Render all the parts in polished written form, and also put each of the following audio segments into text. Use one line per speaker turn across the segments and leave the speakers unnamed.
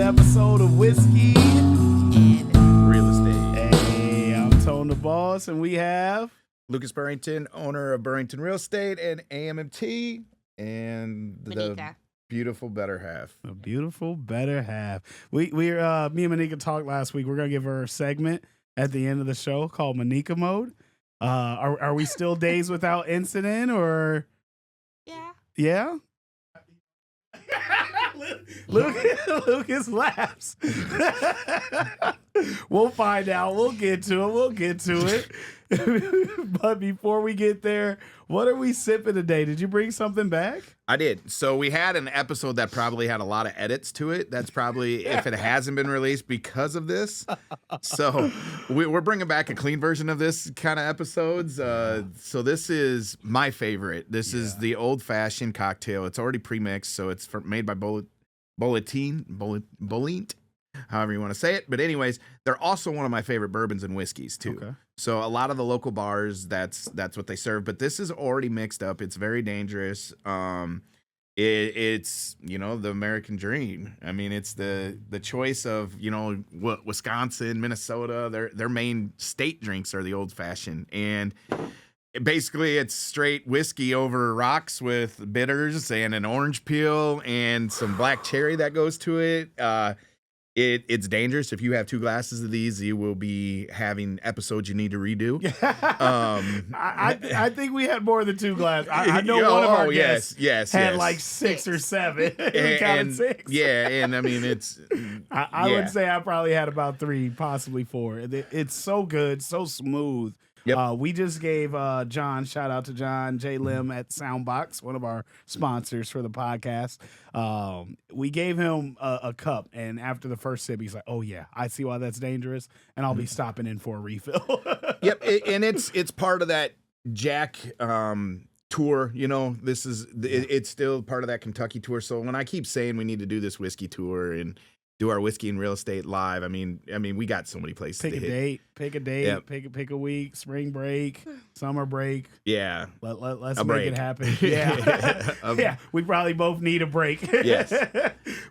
another episode of Whiskey
and Real Estate.
Hey, I'm Tone the Boss, and we have
Lucas Burrington, owner of Burrington Real Estate and AMMT, and
Monica.
beautiful better half.
a beautiful better half. Me and Monica talked last week. We're gonna give her a segment at the end of the show called Monica Mode. Are we still days without incident or?
Yeah.
Yeah. Lucas laughs. We'll find out. We'll get to it. But before we get there, what are we sipping today? Did you bring something back?
I did. So we had an episode that probably had a lot of edits to it. That's probably if it hasn't been released because of this. So we're bringing back a clean version of this kind of episodes. So this is my favorite. This is the old-fashioned cocktail. It's already pre-mixed, so it's made by Bolint, however you want to say it. But anyways, they're also one of my favorite bourbons and whiskeys too.
Okay.
So a lot of the local bars, that's what they serve. But this is already mixed up. It's very dangerous. It's the American dream. I mean, it's the choice of what Wisconsin, Minnesota. Their main state drinks are the old fashioned, and basically it's straight whiskey over rocks with bitters and an orange peel and some black cherry that goes to it. It's dangerous. If you have 2 glasses of these, you will be having episodes you need to redo.
I think we had more than 2 glasses. I know one of our guests had like 6 or 7. We counted 6.
Yeah, and I mean it's.
I would say I probably had about 3, possibly 4. It's so good, so smooth.
Yep.
We just gave John, shout out to John J. Lim at Soundbox, one of our sponsors for the podcast. We gave him a cup, and after the first sip, he's like, "Oh yeah, I see why that's dangerous," and I'll be stopping in for a refill.
Yep, and it's part of that Jack tour. This is it's still part of that Kentucky tour. So when I keep saying we need to do this whiskey tour and do our whiskey and real estate live, I mean, we got so many places
pick
to
a
hit.
date, pick a date,
Yep.
pick a week, spring break, summer break.
Yeah,
Let's
A
make
break.
it happen. Yeah. Yeah, we probably both need a break.
Yes.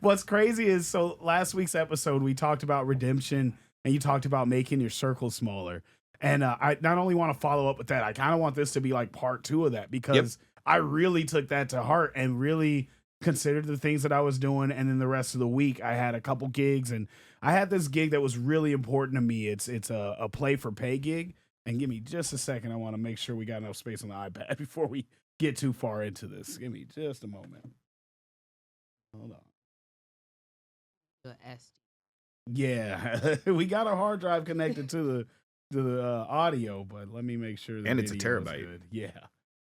What's crazy is, so last week's episode, we talked about redemption, and you talked about making your circle smaller. And I not only want to follow up with that, I kind of want this to be like part 2 of that, because I really took that to heart and really considered the things that I was doing. And then the rest of the week, I had a couple gigs, and I had this gig that was really important to me. It's a play for pay gig. And give me just a second. I want to make sure we got enough space on the iPad before we get too far into this. Give me just a moment. Hold on.
The S.
Yeah, we got a hard drive connected to the audio, but let me make sure.
And it's a
video is
terabyte.
good. Yeah,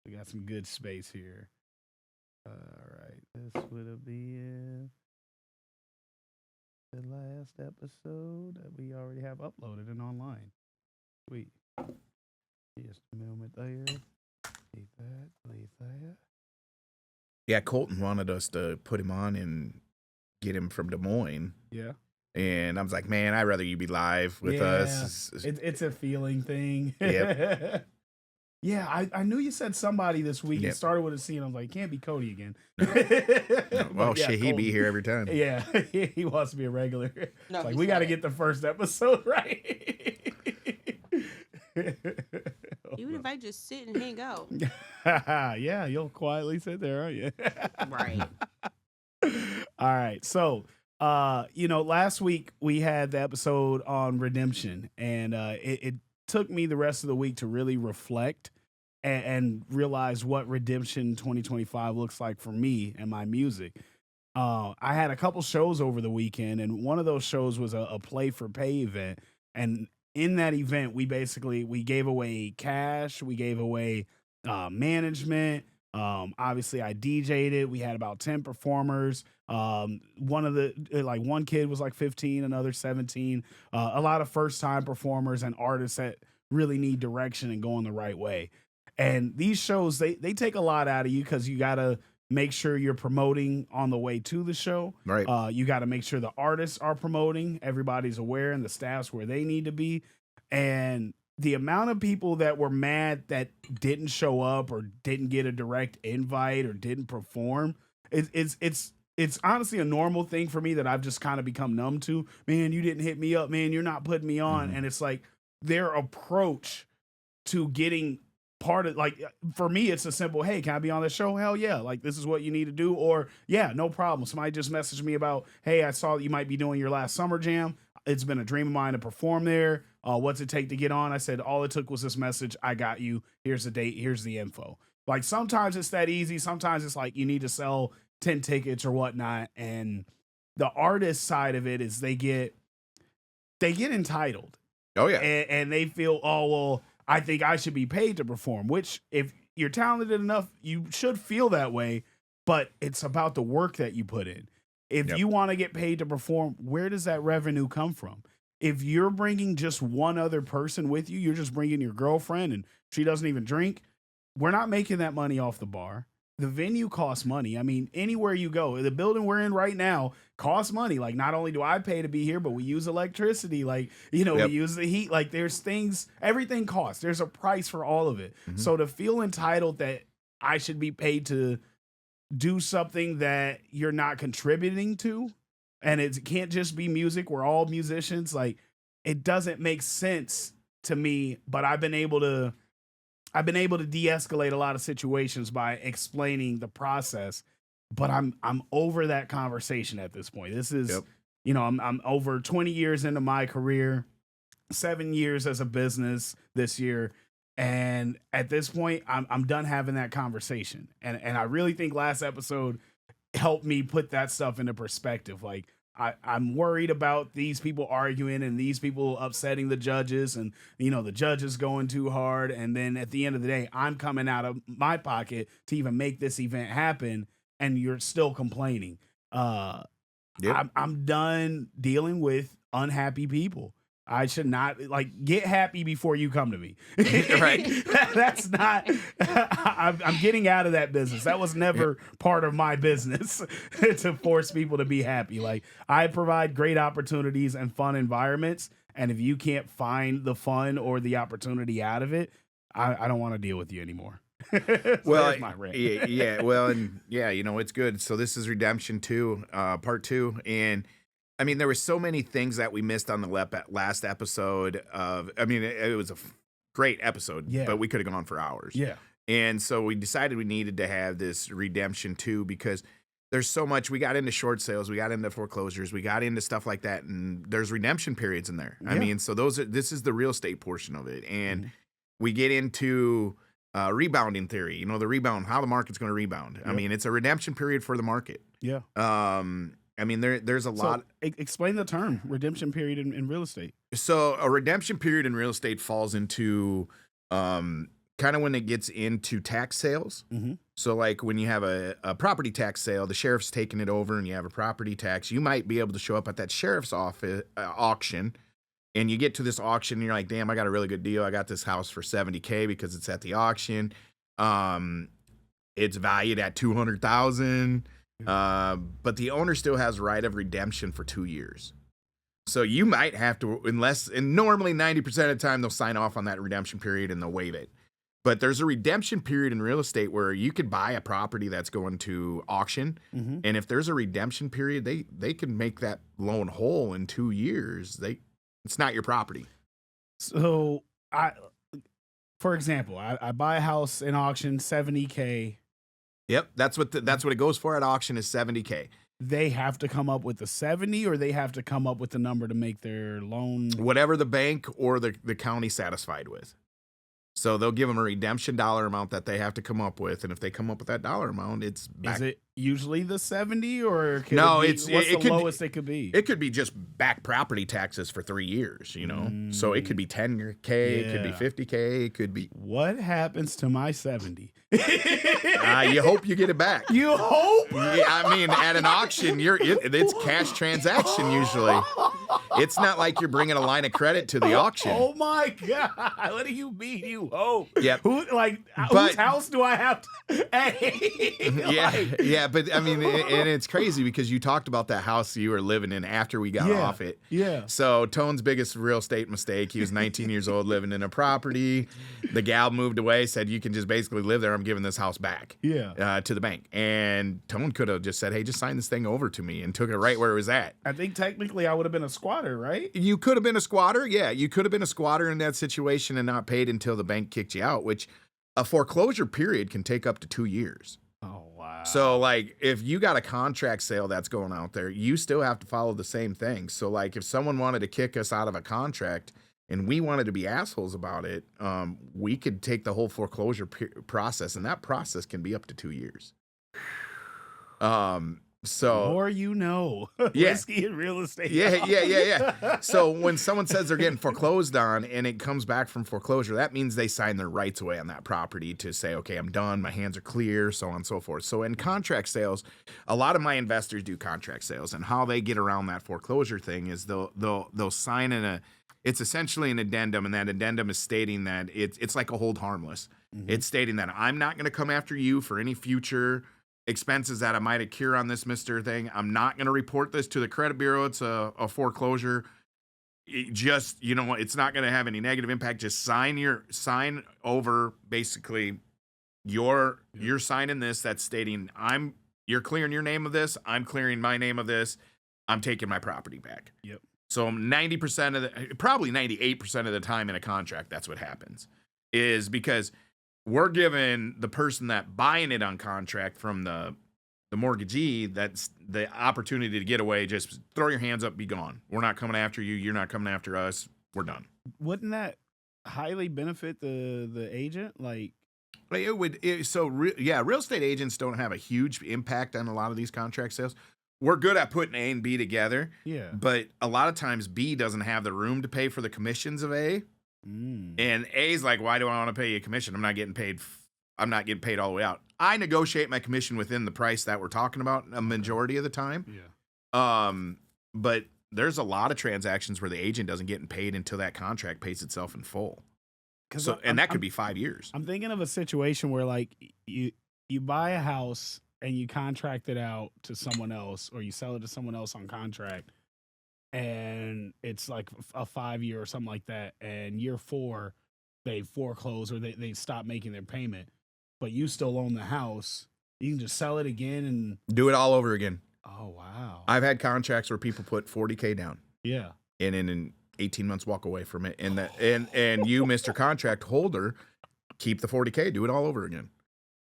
we got some good space here. All right, this would be the last episode that we already have uploaded and online. Sweet. Just a moment there. Leave that.
Yeah. Colton wanted us to put him on and get him from Des Moines.
Yeah.
And I was like, man, I'd rather you be live with us.
It's a feeling thing.
Yep.
Yeah, I knew you said somebody this week. It
Yep.
started with a C, and I was like, it can't be Cody again.
Well,
Yeah,
shit, he'd be
Colton.
here every time.
Yeah, he wants to be a regular.
No,
It's like,
he
we got to
said
get the first episode right.
Even if I just sit and hang out.
Yeah, you'll quietly sit there, aren't you?
Right.
All right. So, last week we had the episode on redemption, and it took me the rest of the week to really reflect and realize what redemption 2025 looks like for me and my music. I had a couple shows over the weekend, and one of those shows was a play for pay event. And in that event, we gave away cash, we gave away management. Obviously I DJ'd it. We had about 10 performers. One kid was like 15, another 17. A lot of first time performers and artists that really need direction and going the right way. And these shows, they take a lot out of you, because you got to make sure you're promoting on the way to the show.
Right.
You got to make sure the artists are promoting, everybody's aware, and the staff's where they need to be. And the amount of people that were mad that didn't show up or didn't get a direct invite or didn't perform, it's it's honestly a normal thing for me that I've just kind of become numb to. Man, you didn't hit me up, man. You're not putting me on.
Mhm.
And it's like their approach to getting part of, like, for me, it's a simple, hey, can I be on this show? Hell yeah. Like, this is what you need to do. Or, yeah, no problem. Somebody just messaged me about, hey, I saw that you might be doing your last summer jam. It's been a dream of mine to perform there. What's it take to get on? I said, all it took was this message. I got you. Here's the date. Here's the info. Like, sometimes it's that easy. Sometimes it's like you need to sell 10 tickets or whatnot. And the artist side of it is they get entitled.
Oh yeah.
And they feel, oh, well, I think I should be paid to perform, which if you're talented enough, you should feel that way, but it's about the work that you put in. If
Yep.
you want to get paid to perform, where does that revenue come from? If you're bringing just one other person with you, you're just bringing your girlfriend and she doesn't even drink, we're not making that money off the bar. The venue costs money. I mean, anywhere you go, the building we're in right now costs money. Like, not only do I pay to be here, but we use electricity. Like, you know,
Yep.
we use the heat. Like, there's things, everything costs. There's a price for all of it.
Mhm.
So to feel entitled that I should be paid to do something that you're not contributing to, and it can't just be music. We're all musicians. Like, it doesn't make sense to me, but I've been able to de-escalate a lot of situations by explaining the process, but I'm over that conversation at this point. This is,
Yep.
you know, I'm over 20 years into my career, 7 years as a business this year. And at this point, I'm done having that conversation. And I really think last episode helped me put that stuff into perspective. Like, I'm worried about these people arguing and these people upsetting the judges and, you know, the judges going too hard. And then at the end of the day, I'm coming out of my pocket to even make this event happen. And you're still complaining.
Yep.
I'm done dealing with unhappy people. I should not, like, get happy before you come to me.
Right.
That's not, I'm getting out of that business. That was never part of my business to force people to be happy. Like, I provide great opportunities and fun environments. And if you can't find the fun or the opportunity out of it, I don't want to deal with you anymore. So
Well,
there's my rant.
yeah, well, and yeah, you know, it's good. So this is Redemption 2, part 2, and I mean, there were so many things that we missed on the last episode of, I mean, it was a great episode,
Yeah.
but we could have gone for hours.
Yeah.
And so we decided we needed to have this Redemption 2 because there's so much. We got into short sales, we got into foreclosures, we got into stuff like that, and there's redemption periods in there. I
Yeah.
mean, so this is the real estate portion of it. And we get into rebounding theory, you know, the rebound, how the market's going to rebound. I
Yep.
mean, it's a redemption period for the market.
Yeah.
I mean, there's a lot.
Explain the term redemption period in real estate.
So a redemption period in real estate falls into kind of when it gets into tax sales.
Mhm.
So like when you have a property tax sale, the sheriff's taking it over and you have a property tax, you might be able to show up at that sheriff's office auction, and you get to this auction and you're like, damn, I got a really good deal. I got this house for $70K because it's at the auction. It's valued at $200,000. But the owner still has right of redemption for 2 years. So you might have to, and normally 90% of the time they'll sign off on that redemption period and they'll waive it. But there's a redemption period in real estate where you could buy a property that's going to auction.
Mm-hmm.
And if there's a redemption period, they can make that loan whole in 2 years. It's not your property.
So for example, I buy a house in auction, $70K.
Yep, that's what it goes for at auction is $70K.
They have to come up with the 70, or they have to come up with the number to make their loan.
Whatever the bank or the county satisfied with. So they'll give them a redemption dollar amount that they have to come up with, and if they come up with that dollar amount, it's back.
Is it usually the 70, or could
No,
what's
it
the
could-
lowest it could be?
It could be just back property taxes for 3 years, you know. So it could be 10K, it could be
Yeah.
50K, it could be.
What happens to my 70?
You hope you get it back.
You hope?
Yeah, I mean, at an auction, it's cash transaction usually. It's not like you're bringing a line of credit to the auction.
Oh my God! What do you mean you hope?
Yep.
Whose house do I have to? Hey,
Yeah, but I mean, and it's crazy because you talked about that house you were living in after we got off it.
Yeah.
So Tone's biggest real estate mistake. He was 19 years old, living in a property. The gal moved away, said you can just basically live there. I'm giving this house back.
Yeah.
To the bank, and Tone could have just said, "Hey, just sign this thing over to me," and took it right where it was at.
I think technically I would have been a squatter, right?
You could have been a squatter. Yeah, you could have been a squatter in that situation and not paid until the bank kicked you out, which a foreclosure period can take up to 2 years.
Oh, wow.
So, like, if you got a contract sale that's going out there, you still have to follow the same thing. So, like, if someone wanted to kick us out of a contract and we wanted to be assholes about it, we could take the whole foreclosure process, and that process can be up to 2 years. So
more you know.
Yeah.
Risky in real estate.
Yeah. So when someone says they're getting foreclosed on and it comes back from foreclosure, that means they sign their rights away on that property to say, okay, I'm done, my hands are clear, so on and so forth. So in contract sales, a lot of my investors do contract sales, and how they get around that foreclosure thing is they'll sign it's essentially an addendum, and that addendum is stating that it's like a hold harmless. Mm-hmm. It's stating that I'm not going to come after you for any future expenses that I might incur on this Mr. thing. I'm not going to report this to the credit bureau. It's a foreclosure. It's not going to have any negative impact. Just sign over. Basically, you're signing this. That's stating you're clearing your name of this. I'm clearing my name of this. I'm taking my property back.
Yep.
So 90% probably 98% of the time in a contract, that's what happens, is because we're giving the person that buying it on contract from the mortgagee that's the opportunity to get away. Just throw your hands up, be gone. We're not coming after you. You're not coming after us. We're done.
Wouldn't that highly benefit the agent? Like
it would. Real estate agents don't have a huge impact on a lot of these contract sales. We're good at putting A and B together. Yeah. But a lot of times B doesn't have the room to pay for the commissions of A. And A's like, why do I want to pay you a commission? I'm not getting paid. I'm not getting paid all the way out. I negotiate my commission within the price that we're talking about a majority of the time. Yeah. But there's a lot of transactions where the agent doesn't get paid until that contract pays itself in full. That could be 5 years.
I'm thinking of a situation where like you buy a house and you contract it out to someone else, or you sell it to someone else on contract, and it's like a 5 year or something like that, and year 4 they foreclose or they stop making their payment, but you still own the house. You can just sell it again and
do it all over again.
Oh wow.
I've had contracts where people put $40,000 down.
Yeah.
And in 18 months walk away from it, and you, Mr. Contract Holder, keep the $40,000, do it all over again.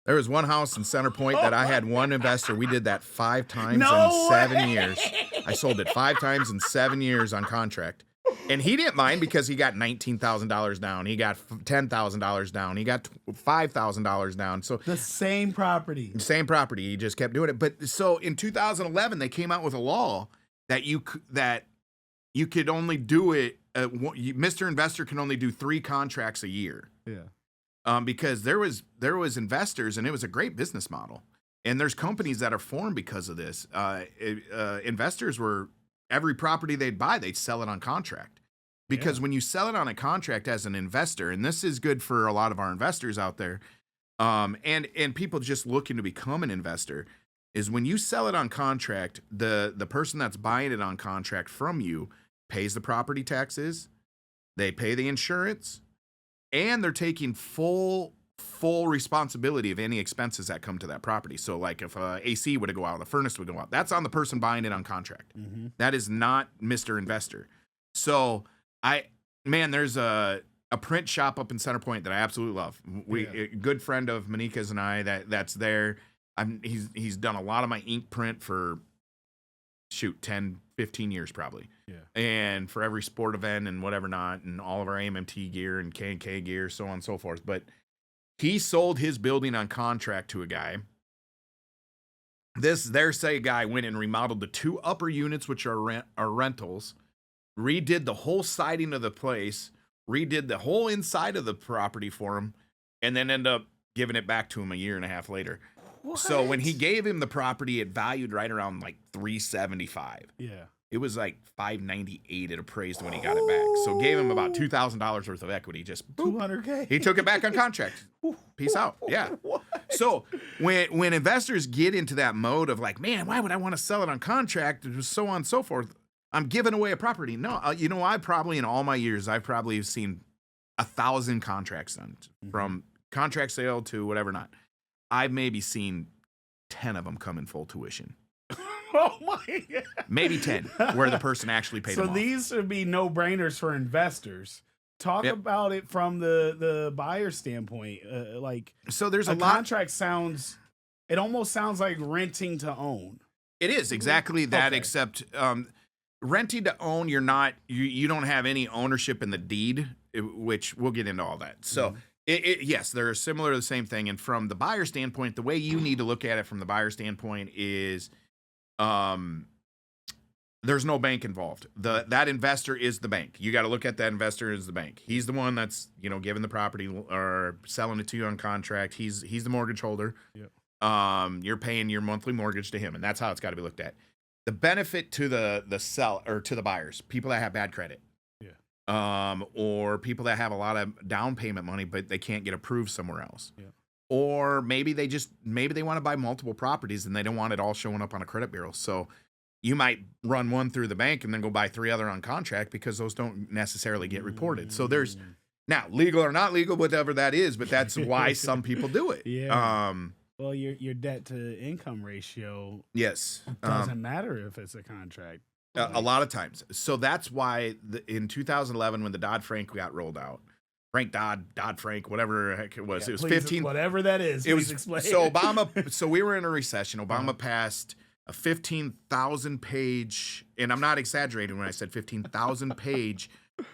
There was one house in Center Point that I had one investor. We did that 5 times in 7 years. I sold it 5 times in 7 years on contract. And he didn't mind because he got $19,000 down. He got $10,000 down. He got $5,000 down. So
the same property.
He just kept doing it. But so in 2011, they came out with a law that you could only do it. Mr. Investor can only do 3 contracts a year.
Yeah.
Because there was investors, and it was a great business model. And there's companies that are formed because of this. Investors were, every property they'd buy, they'd sell it on contract. Because when you sell it on a contract as an investor, and this is good for a lot of our investors out there, and people just looking to become an investor, is when you sell it on contract, the person that's buying it on contract from you pays the property taxes, they pay the insurance, and they're taking full responsibility of any expenses that come to that property. So like if AC would go out, the furnace would go out, that's on the person buying it on contract. Mm-hmm. That is not Mr. Investor. So there's a print shop up in Center Point that I absolutely love. A good friend of Monika's and I that's there. He's done a lot of my ink print for 10, 15 years probably. Yeah. And for every sport event and whatever not, and all of our AMMT gear and K&K gear, so on and so forth. But he sold his building on contract to a guy. Their guy went and remodeled the 2 upper units, which are rentals, redid the whole siding of the place, redid the whole inside of the property for him, and then ended up giving it back to him a year and a half later. What? So when he gave him the property, it valued right around like $375.
Yeah.
It was like $598 it appraised when he got it back. So gave him about $2,000 worth of equity. Just boop.
$200K.
He took it back on contract. Peace out. Yeah.
What?
So when investors get into that mode of like, man, why would I want to sell it on contract, so on and so forth, I'm giving away a property. No, I probably in all my years, I've probably seen 1,000 contracts done from contract sale to whatever not. I've maybe seen 10 of them come in full tuition.
Oh my God.
Maybe 10 where the person actually paid them
So
off.
these should be no-brainers for investors. Talk about it from the buyer standpoint.
So there's
a
a lot.
contract sounds, it almost sounds like renting to own.
It is exactly that,
Okay.
except renting to own, you don't have any ownership in the deed, which we'll get into all that. So yes, they're similar to the same thing. And from the buyer standpoint, the way you need to look at it from the buyer standpoint is there's no bank involved. That investor is the bank. You got to look at that investor as the bank. He's the one that's giving the property or selling it to you on contract. He's the mortgage holder.
Yep.
You're paying your monthly mortgage to him, and that's how it's got to be looked at. The benefit to the sell or to the buyers, people that have bad credit, or people that have a lot of down payment money but they can't get approved somewhere else, or maybe they want to buy multiple properties and they don't want it all showing up on a credit bureau. So you might run one through the bank and then go buy 3 other on contract because those don't necessarily get reported. So there's now legal or not legal, whatever that is, but that's why some people do it.
Yeah. Well, your debt to income ratio
Yes.
doesn't matter if it's a contract.
A lot of times. So that's why in 2011, when the Dodd-Frank got rolled out, Dodd-Frank, whatever the heck it was, it was 15.
Whatever that is.
It was
explain.
so Obama. So we were in a recession. Obama passed a 15,000 page, and I'm not exaggerating when I said 15,000 page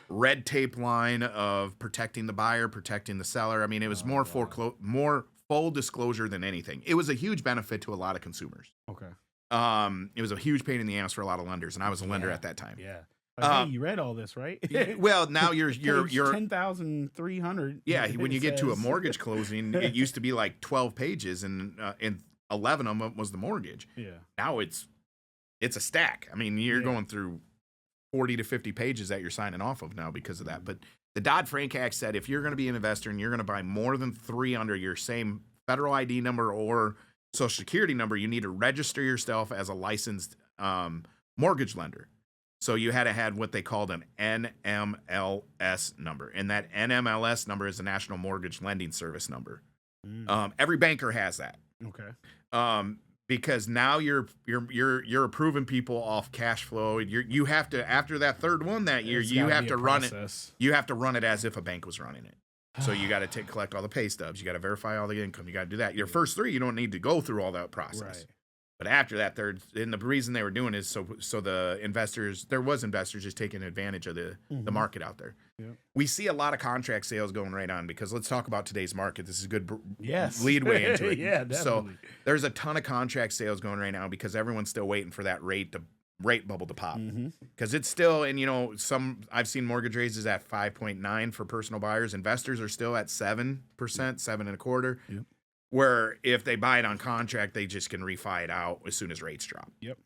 red tape line of protecting the buyer, protecting the seller. I mean, it was more full disclosure than anything. It was a huge benefit to a lot of consumers.
Okay.
It was a huge pain in the ass for a lot of lenders, and I was a lender at that time.
Yeah. Hey, you read all this, right?
Well, now you're
10,300.
Yeah, when you get to a mortgage closing, it used to be like 12 pages, and 11 of them was the mortgage.
Yeah.
Now it's a stack. I mean, you're going through 40 to 50 pages that you're signing off of now because of that. But the Dodd-Frank Act said if you're going to be an investor and you're going to buy more than 3 under your same federal ID number or Social Security number, you need to register yourself as a licensed mortgage lender. So you had to have what they called an NMLS number, and that NMLS number is the National Mortgage Lending Service number. Every banker has that.
Okay.
Because now you're approving people off cash flow. You have to, after that third one that year, you have to run it. You have to run it as if a bank was running it. So you got to collect all the pay stubs. You got to verify all the income. You got to do that. Your first 3, you don't need to go through all that process.
Right.
But after that third, and the reason they were doing is so the investors, there was investors just taking advantage of the market out there.
Yep.
We see a lot of contract sales going right on because let's talk about today's market. This is a good
lead
way into it.
Yeah, definitely.
So there's a ton of contract sales going right now because everyone's still waiting for that rate bubble to pop. Because it's still, and I've seen mortgage raises at 5.9 for personal buyers. Investors are still at 7%, 7.25%.
Yep.
Where if they buy it on contract, they just can refi it out as soon as rates drop.
Yep.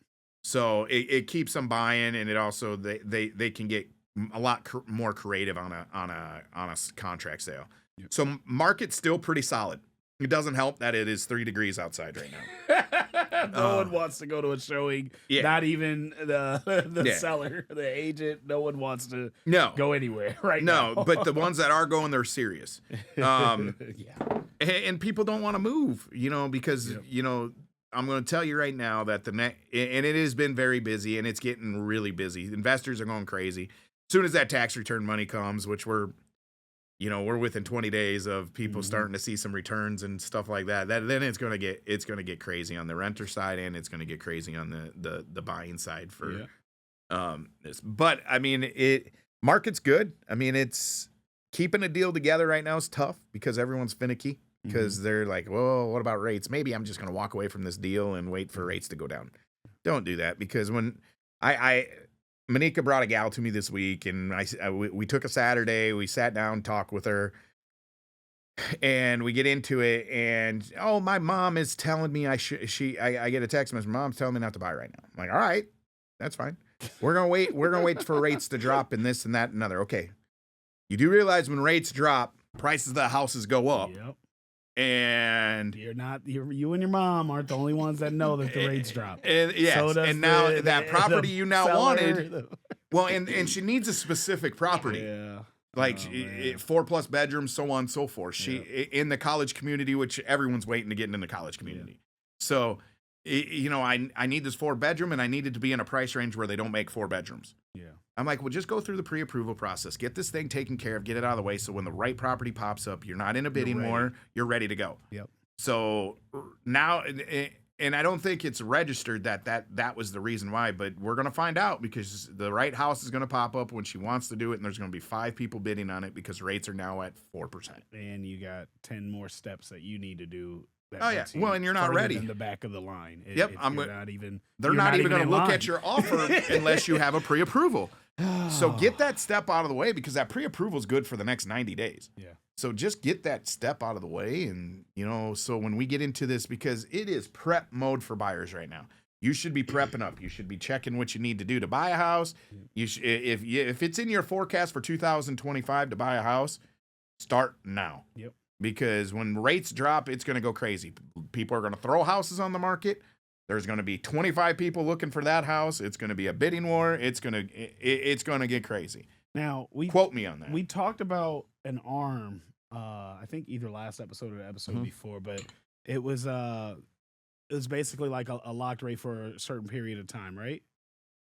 So it keeps them buying, and it also they can get a lot more creative on a contract sale.
Yep.
So market's still pretty solid. It doesn't help that it is 3 degrees outside right now.
No one wants to go to a showing.
Yeah.
Not even the seller, the agent. No one wants to go anywhere right now.
No, but the ones that are going, they're serious.
Yeah.
And people don't want to move, because, I'm going to tell you right now that and it has been very busy, and it's getting really busy. Investors are going crazy. As soon as that tax return money comes, which we're within 20 days of people starting to see some returns and stuff like that, then it's going to get crazy on the renter side, and it's going to get crazy on the buying side for this. But I mean, market's good. I mean, it's keeping a deal together right now is tough because everyone's finicky because they're like, well, what about rates? Maybe I'm just going to walk away from this deal and wait for rates to go down. Don't do that, because when Monica brought a gal to me this week, and we took a Saturday. We sat down, talked with her, and we get into it. And my mom is telling me I get a text message. Mom's telling me not to buy right now. I'm like, all right, that's fine. We're gonna wait. We're gonna wait for rates to drop and this and that and another. Okay, you do realize when rates drop, prices of the houses go up,
Yep.
and
You and your mom aren't the only ones that know that the rates drop.
and yes,
So does
and now
the-
that property
the
you now
seller,
wanted. Well, and she needs a specific property.
Yeah.
Like
Oh, man.
4+ bedrooms, so on and so forth. She in the college community, which everyone's waiting to get into the college community. So, I need this 4-bedroom, and I need it to be in a price range where they don't make 4 bedrooms.
Yeah.
I'm like, well, just go through the pre-approval process, get this thing taken care of, get it out of the way, so when the right property pops up, you're not in a bidding
ready.
war, you're ready to go.
Yep.
So now, and I don't think it's registered that was the reason why, but we're going to find out because the right house is going to pop up when she wants to do it, and there's going to be 5 people bidding on it because rates are now at 4%.
And you got 10 more steps that you need to do. That
Oh, yeah.
puts you
Well, and you're not
further
ready.
than the back of the line.
Yep,
You're not even.
They're
you're
not even going
in
to look
line.
at your offer unless you have a pre-approval. So get that step out of the way because that pre-approval is good for the next 90 days.
Yeah.
So just get that step out of the way. And, so when we get into this, because it is prep mode for buyers right now, you should be prepping up. You should be checking what you need to do to buy a house. You should, if it's in your forecast for 2025 to buy a house, start now.
Yep.
Because when rates drop, it's going to go crazy. People are going to throw houses on the market. There's going to be 25 people looking for that house. It's going to be a bidding war. It's going to get crazy.
Now
Quote me on that.
We talked about an arm. I think either last episode or the episode before, but it was basically like a locked rate for a certain period of time, right?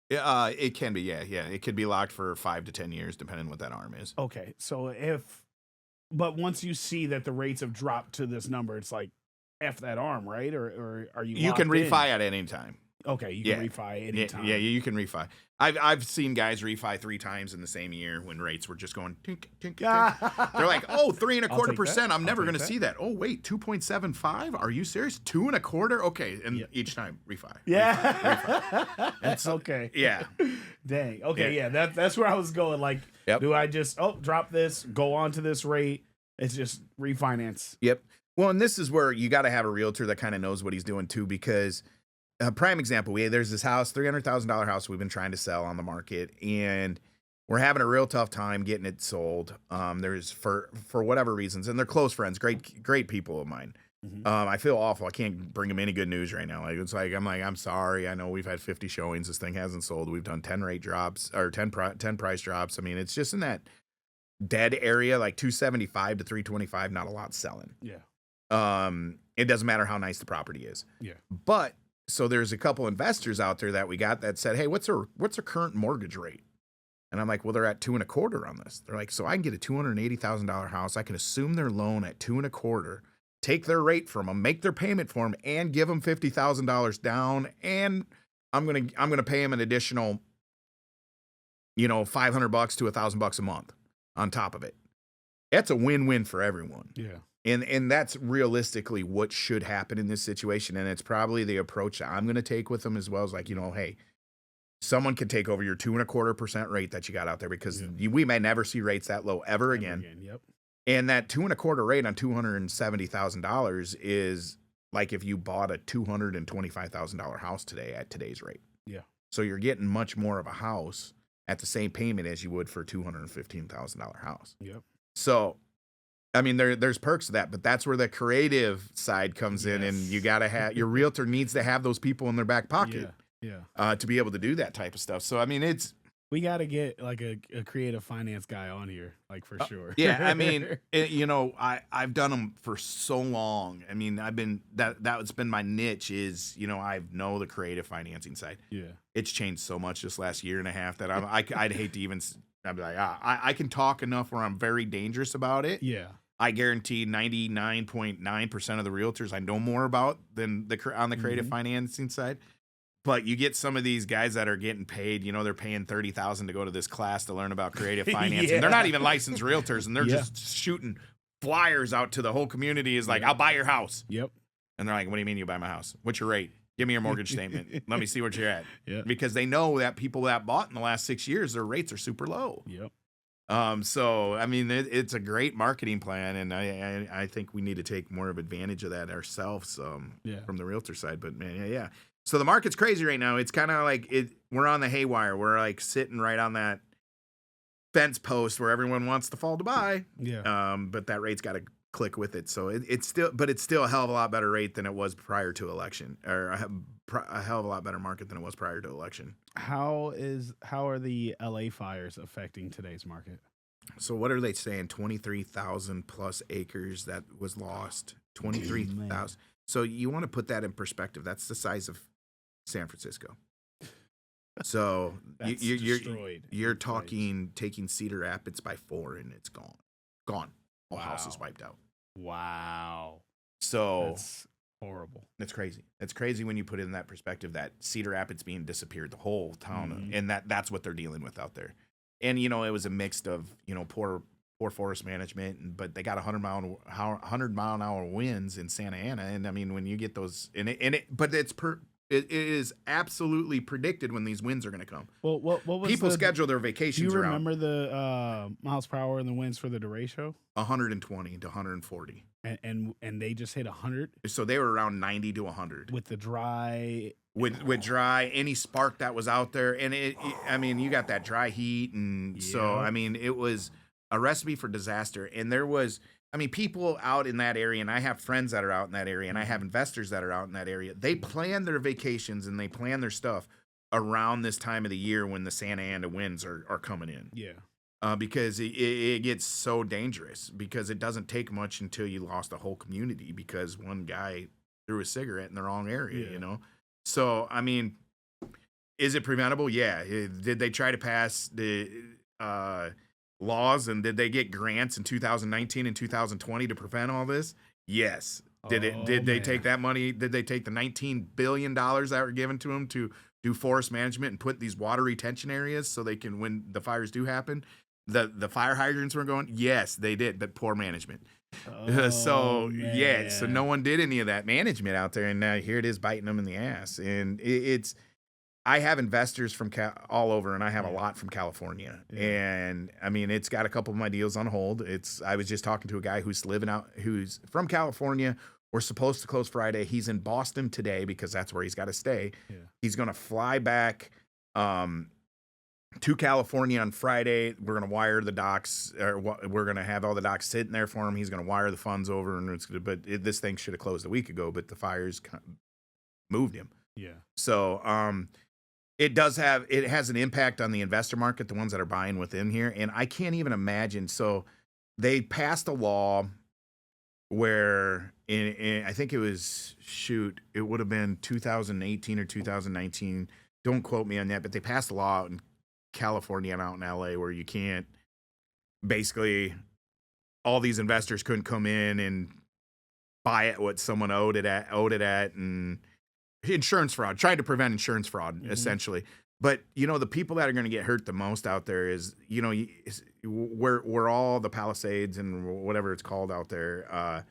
It can be, yeah. It could be locked for 5 to 10 years, depending on what that arm is.
Okay, so but once you see that the rates have dropped to this number, it's like F that arm, right? Or are you?
You can
locked in?
refi at any time.
Okay, you can refi anytime.
Yeah, you can refi. I've seen guys refi 3 times in the same year when rates were just going tink, tink, tink. They're like, oh, 3.25%. I'm never going to see that. Oh, wait, 2.75? Are you serious? 2.25? Okay, and each time refi.
Yeah.
Refi.
That's okay.
Yeah.
Dang. Okay. Yeah. That's where I was going. Like, do I just drop this, go on to this rate? It's just refinance.
Yep. Well, and this is where you got to have a realtor that kind of knows what he's doing too, because prime example, there's this house, $300,000 house we've been trying to sell on the market, and we're having a real tough time getting it sold. There's for whatever reasons, and they're close friends, great people of mine.
Mm-hmm.
I feel awful. I can't bring them any good news right now. I'm sorry. I know we've had 50 showings. This thing hasn't sold. We've done 10 rate drops or 10 price drops. I mean, it's just in that dead area, like 275 to 325. Not a lot selling.
Yeah.
It doesn't matter how nice the property is.
Yeah.
But so there's a couple investors out there that we got that said, hey, what's our current mortgage rate? And I'm like, well, they're at 2.25 on this. They're like, so I can get a $280,000 house. I can assume their loan at 2.25, take their rate from them, make their payment for them, and give them $50,000 down. And I'm gonna pay them an additional, $500 to $1,000 a month on top of it. That's a win-win for everyone.
Yeah.
And that's realistically what should happen in this situation. And it's probably the approach that I'm going to take with them as well as like, hey, someone could take over your 2.25% rate that you got out there because we may never see rates that low ever again.
Yep.
And that 2.25 rate on $270,000 is like if you bought a $225,000 house today at today's rate.
Yeah.
So you're getting much more of a house at the same payment as you would for a $215,000 house.
Yep.
So, I mean, there's perks to that, but that's where the creative side comes in, and you got to have your realtor needs to have those people in their back pocket, to be able to do that type of stuff. So, I mean,
we got to get like a creative finance guy on here, like for sure.
Yeah, I mean, I've done them for so long. I mean, that's been my niche is, I know the creative financing side. Yeah, it's changed so much this last year and a half that I'd hate to even. I'd be like, I can talk enough where I'm very dangerous about it. Yeah. I guarantee 99.9% of the realtors I know more about than on the creative financing side. But you get some of these guys that are getting paid, they're paying $30,000 to go to this class to learn about creative financing. They're not even licensed realtors, and they're just shooting flyers out to the whole community is like, I'll buy your house. Yep. And they're like, what do you mean you buy my house? What's your rate? Give me your mortgage statement. Let me see what you're at. Yeah. Because they know that people that bought in the last 6 years, their rates are super low. Yep. So I mean, it's a great marketing plan, and I think we need to take more of advantage of that ourselves from the realtor side. But man, yeah. So the market's crazy right now. It's kind of like we're on the haywire. We're like sitting right on that fence post where everyone wants to fall to buy.
Yeah.
But that rate's got to click with it. So it's still a hell of a lot better rate than it was prior to election, or a hell of a lot better market than it was prior to election.
How are the LA fires affecting today's market?
So what are they saying? 23,000 plus acres that was lost. 23,000. So you want to put that in perspective. That's the size of San Francisco. So you're talking taking Cedar Rapids by 4 and it's gone. Whole house is wiped out.
Wow.
So
that's horrible.
It's crazy. It's crazy when you put it in that perspective that Cedar Rapids being disappeared, the whole town, and that's what they're dealing with out there. And it was a mix of poor forest management, but they got 100 mile an hour winds in Santa Ana, and I mean when you get those, but it is absolutely predicted when these winds are going to come.
Well, what was
people schedule their vacations?
Do you remember the miles per hour and the winds for the derecho?
120 to 140,
and they just hit 100.
So they were around 90 to 100
with the dry.
With dry, any spark that was out there, and I mean, you got that dry heat, and so I mean, it was a recipe for disaster. And there was, I mean, people out in that area, and I have friends that are out in that area, and I have investors that are out in that area. They plan their vacations and they plan their stuff around this time of the year when the Santa Ana winds are coming in.
Yeah.
Because it gets so dangerous, because it doesn't take much until you lost a whole community because one guy threw a cigarette in the wrong area, So, I mean, is it preventable? Yeah. Did they try to pass the laws, and did they get grants in 2019 and 2020 to prevent all this? Yes. Did they take that money? Did they take the $19 billion that were given to them to do forest management and put these water retention areas so they can, when the fires do happen, the fire hydrants were going? Yes, they did, but poor management. So no one did any of that management out there, and now here it is biting them in the ass. And it's I have investors from all over, and I have a lot from California. And I mean, it's got a couple of my deals on hold. I was just talking to a guy who's from California. We're supposed to close Friday. He's in Boston today because that's where he's got to stay. He's going to fly back to California on Friday. We're going to wire the docs, or we're going to have all the docs sitting there for him. He's going to wire the funds over, and this thing should have closed a week ago, but the fires moved him.
Yeah.
So it has an impact on the investor market, the ones that are buying within here, and I can't even imagine. So they passed a law where I think it would have been 2018 or 2019. Don't quote me on that, but they passed a law in California and out in LA where you can't, basically all these investors couldn't come in and buy it what someone owed it at, and insurance fraud, trying to prevent insurance fraud essentially. But the people that are going to get hurt the most out there is where all the Palisades and whatever it's called out there,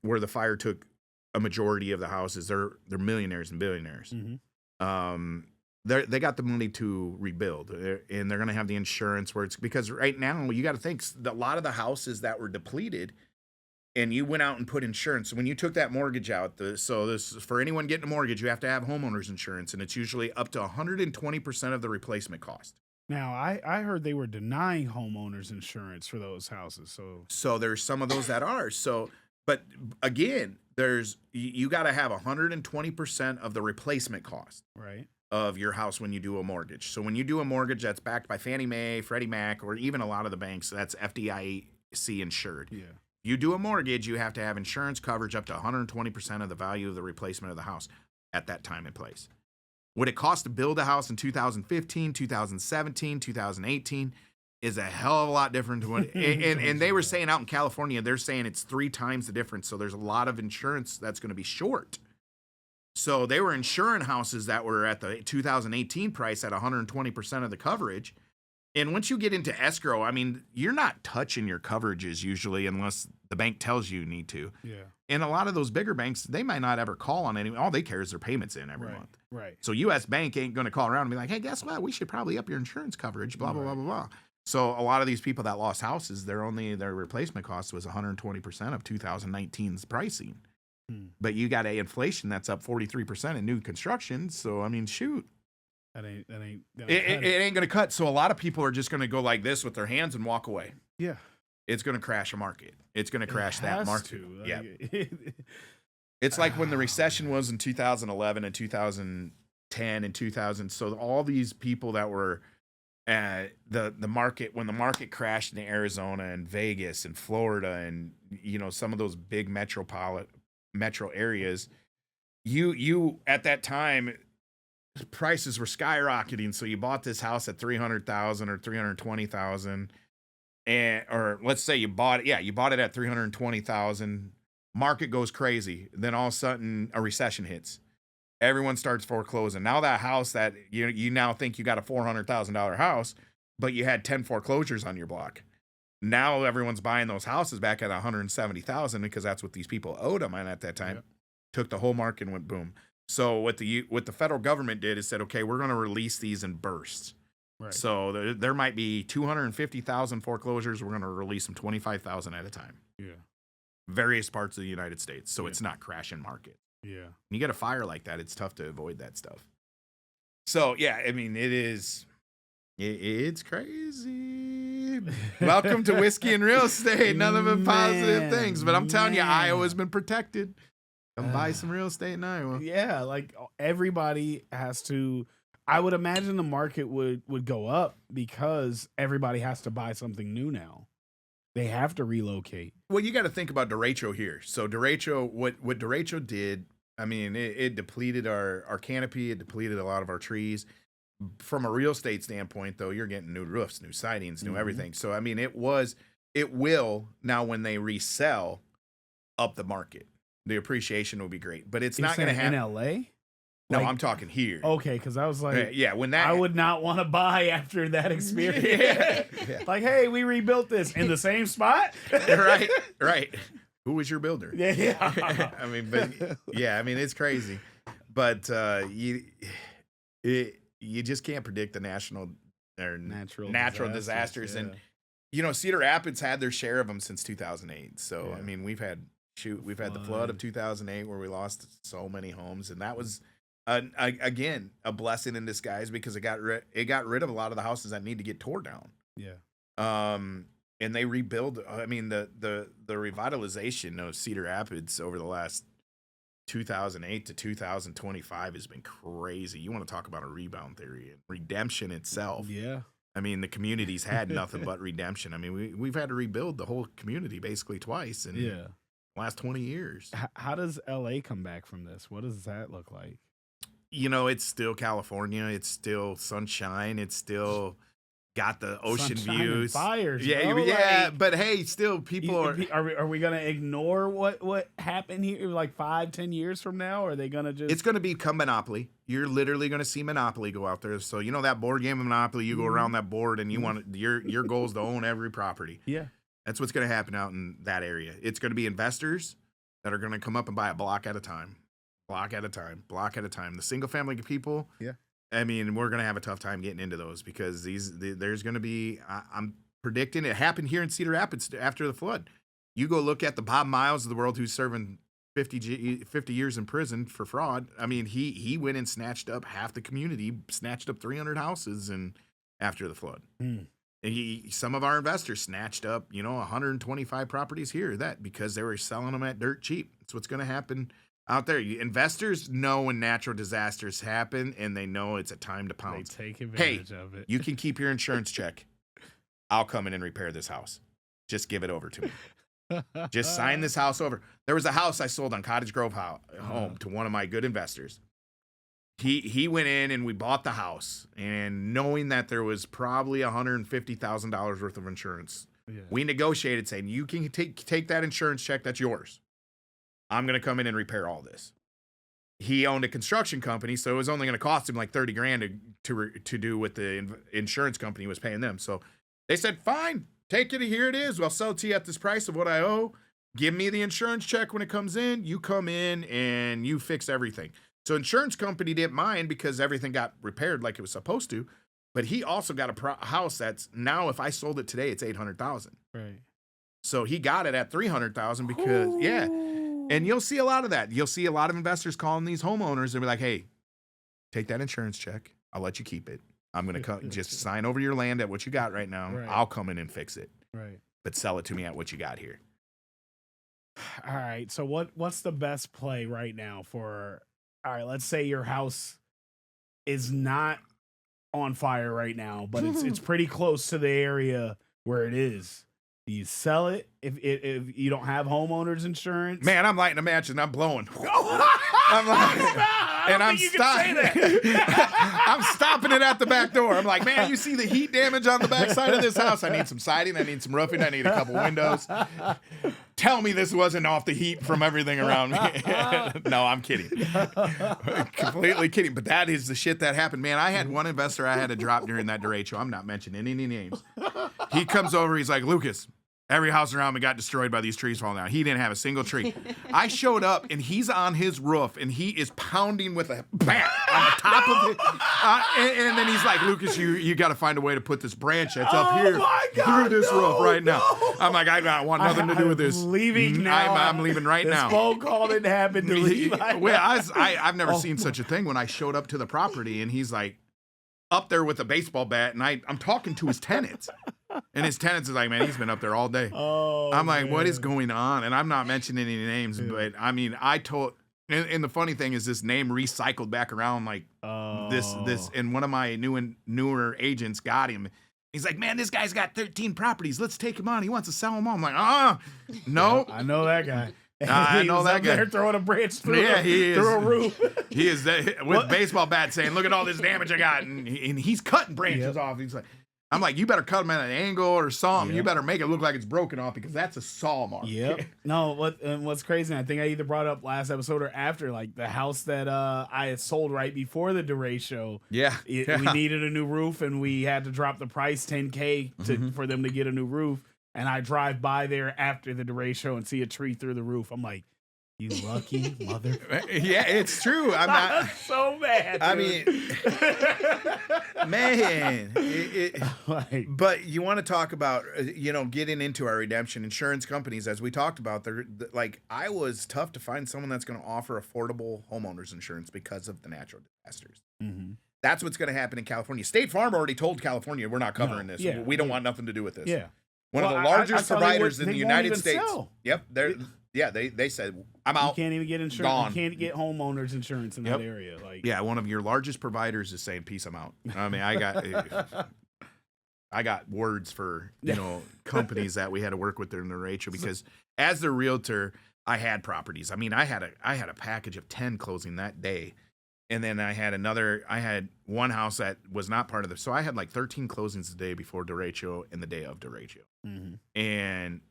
where the fire took a majority of the houses. They're millionaires and billionaires. They got the money to rebuild, and they're going to have the insurance because right now you got to think a lot of the houses that were depleted, and you went out and put insurance. When you took that mortgage out, this for anyone getting a mortgage, you have to have homeowners insurance, and it's usually up to 120% of the replacement cost.
Now, I heard they were denying homeowners insurance for those houses.
So there's some of those that are. So, but again, you got to have 120% of the replacement cost.
Right.
Of your house when you do a mortgage. So when you do a mortgage that's backed by Fannie Mae, Freddie Mac, or even a lot of the banks, that's FDIC insured.
Yeah.
You do a mortgage, you have to have insurance coverage up to 120% of the value of the replacement of the house at that time and place. What it cost to build a house in 2015, 2017, 2018 is a hell of a lot different to what, and they were saying out in California, they're saying it's 3 times the difference. So there's a lot of insurance that's going to be short. So they were insuring houses that were at the 2018 price at 120% of the coverage. And once you get into escrow, I mean, you're not touching your coverages usually unless the bank tells you need to.
Yeah.
And a lot of those bigger banks, they might not ever call on anyone. All they care is their payments in every month.
Right.
So U.S. Bank ain't going to call around and be like, hey, guess what? We should probably up your insurance coverage, blah, blah, blah, blah, blah. So a lot of these people that lost houses, their replacement cost was 120% of 2019's pricing. But you got inflation that's up 43% in new construction. So I mean, shoot.
That ain't
It ain't going to cut. So a lot of people are just going to go like this with their hands and walk away.
Yeah.
It's going to crash a market. It's going to crash that market. Yeah.
Like,
It's like when the recession was in 2011 and 2010 and 2000. So all these people that were the market, when the market crashed in Arizona and Vegas and Florida and, you know, some of those big metro areas, you at that time, prices were skyrocketing. So you bought this house at $300,000 or $320,000, or let's say you bought it at $320,000. Market goes crazy. Then all of a sudden, a recession hits. Everyone starts foreclosing. Now that house that you now think you got a $400,000 house, but you had 10 foreclosures on your block. Now everyone's buying those houses back at $170,000 because that's what these people owed them. And at that time, took the whole market and went boom. So what the federal government did is said, okay, we're going to release these in bursts.
right.
So there might be 250,000 foreclosures. We're going to release them 25,000 at a time.
Yeah.
Various parts of the United States. So it's not crashing market.
Yeah.
When you get a fire like that, it's tough to avoid that stuff. So yeah, I mean, it's crazy. Welcome to whiskey and real estate. Nothing but positive things. But I'm telling you, Iowa's been protected. Come buy some real estate in Iowa.
Yeah, like everybody has to. I would imagine the market would go up because everybody has to buy something new now. They have to relocate.
Well, you got to think about derecho here. So derecho, what derecho did, I mean, it depleted our canopy. It depleted a lot of our trees. From a real estate standpoint, though, you're getting new roofs, new sidings, new everything. So, I mean, it will now when they resell up the market. The appreciation will be great, but it's not going to happen
in LA.
No, I'm talking here.
Okay, because I was like,
when that
I would not want to buy after that experience.
Yeah.
Like, hey, we rebuilt this in the same spot.
right. Who was your builder?
Yeah.
I mean, but yeah, I mean, it's crazy, but you just can't predict the natural disasters.
Yeah.
And you know, Cedar Rapids had their share of them since 2008. So I mean, we've had the flood of 2008 where we lost so many homes, and that was again a blessing in disguise because it got rid of a lot of the houses that need to get tore down.
Yeah.
And they rebuild. I mean, the revitalization of Cedar Rapids over the last 2008 to 2025 has been crazy. You want to talk about a rebound theory and redemption itself.
Yeah.
I mean, the community's had nothing but redemption. I mean, we've had to rebuild the whole community basically twice in the last 20 years.
How does LA come back from this? What does that look like?
You know, it's still California. It's still sunshine. It's still got the ocean
Sunshine
views.
And fires.
Yeah,
bro.
yeah.
Like,
But hey, still people
are we gonna ignore what happened here like 5-10 years from now? Or are they gonna just?
It's gonna become Monopoly. You're literally gonna see Monopoly go out there. So you know that board game of Monopoly. You go around that board and you want your goal is to own every property.
Yeah.
That's what's gonna happen out in that area. It's gonna be investors that are gonna come up and buy a block at a time. Block at a time, block at a time. The single family people, I mean, we're going to have a tough time getting into those because there's going to be, I'm predicting it happened here in Cedar Rapids after the flood. You go look at the Bob Miles of the world who's serving 50 years in prison for fraud. I mean, he went and snatched up half the community, snatched up 300 houses and after the flood. And some of our investors snatched up, 125 properties here, because they were selling them at dirt cheap. That's what's going to happen out there. Investors know when natural disasters happen, and they know it's a time to pounce.
They take advantage of it.
You can keep your insurance check. I'll come in and repair this house. Just give it over to me. Just sign this house over. There was a house I sold on Cottage Grove home to one of my good investors. He went in and we bought the house, and knowing that there was probably $150,000 worth of insurance, we negotiated saying, you can take that insurance check, that's yours. I'm going to come in and repair all this. He owned a construction company, so it was only going to cost him like $30,000 to do what the insurance company was paying them. So they said, fine, take it. Here it is. I'll sell it to you at this price of what I owe. Give me the insurance check when it comes in. You come in and you fix everything. So insurance company didn't mind because everything got repaired like it was supposed to. But he also got a house that's now, if I sold it today, it's $800,000.
Right.
So he got it at $300,000 because yeah. And you'll see a lot of that. You'll see a lot of investors calling these homeowners and be like, "Hey, take that insurance check. I'll let you keep it. I'm going to just sign over your land at what you got right now.
Right.
I'll come in and fix it.
Right.
But sell it to me at what you got here."
All right. So what's the best play right now for? All right. Let's say your house is not on fire right now, but it's pretty close to the area where it is. Do you sell it if you don't have homeowners insurance?
Man, I'm lighting a match and I'm blowing.
I'm like,
and I'm stopping it at the back door. I'm like, man, you see the heat damage on the back side of this house? I need some siding. I need some roofing. I need a couple windows. Tell me this wasn't off the heat from everything around me. No, I'm kidding. Completely kidding. But that is the shit that happened. Man, I had one investor I had to drop during that derecho. I'm not mentioning any names. He comes over. He's like, "Lucas, every house around me got destroyed by these trees falling down. He didn't have a single tree." I showed up, and he's on his roof, and he is pounding with a bat on the top of it. And then he's like, "Lucas, you got to find a way to put this branch that's up here through this roof right now." I'm like, "I don't want nothing to do with this.
Leaving now.
I'm leaving right
this
now."
This phone call didn't happen to leave.
I've never seen such a thing. When I showed up to the property, and he's like up there with a baseball bat, and I'm talking to his tenants. And his tenants is like, "Man, he's been up there all day." I'm like,
man.
"What is going on?" And I'm not mentioning any names, but I mean, and the funny thing is this name recycled back around like this, and one of my newer agents got him. He's like, "Man, this guy's got 13 properties. Let's take him on. He wants to sell them all." I'm like, no.
I know that guy.
I know that guy.
They're throwing a branch through,
he
through a
is.
roof.
He is with baseball bat saying, "Look at all this damage I got," and he's cutting branches off. He's like, I'm like, "You better cut them at an angle or something. You better make it look like it's broken off because that's a saw mark."
Yep. No, what's crazy, I think I either brought up last episode or after, like the house that I had sold right before the derecho.
Yeah.
We needed a new roof, and we had to drop the price $10K for them to get a new roof. And I drive by there after the derecho and see a tree through the roof. I'm like, "You lucky mother."
Yeah, it's true. I'm not
so mad.
I
dude.
mean, man. But you want to talk about, getting into our redemption insurance companies, as we talked about. I was tough to find someone that's going to offer affordable homeowners insurance because of the natural disasters.
Mm-hmm.
That's what's going to happen in California. State Farm already told California, "We're not covering this.
Yeah,
we don't want nothing to do with this."
Yeah.
One of the largest providers in the United States.
Sell.
Yep. They said, "I'm out."
You can't even get insurance.
Gone.
You can't get homeowners insurance in that area. Like,
yeah, one of your largest providers is saying, "Peace, I'm out." I mean, I got words for companies that we had to work with during the derecho, because as the realtor, I had properties. I mean, I had a package of 10 closing that day. And then I had one house that was not part of so I had like 13 closings the day before derecho and the day of derecho.
Mm-hmm.
And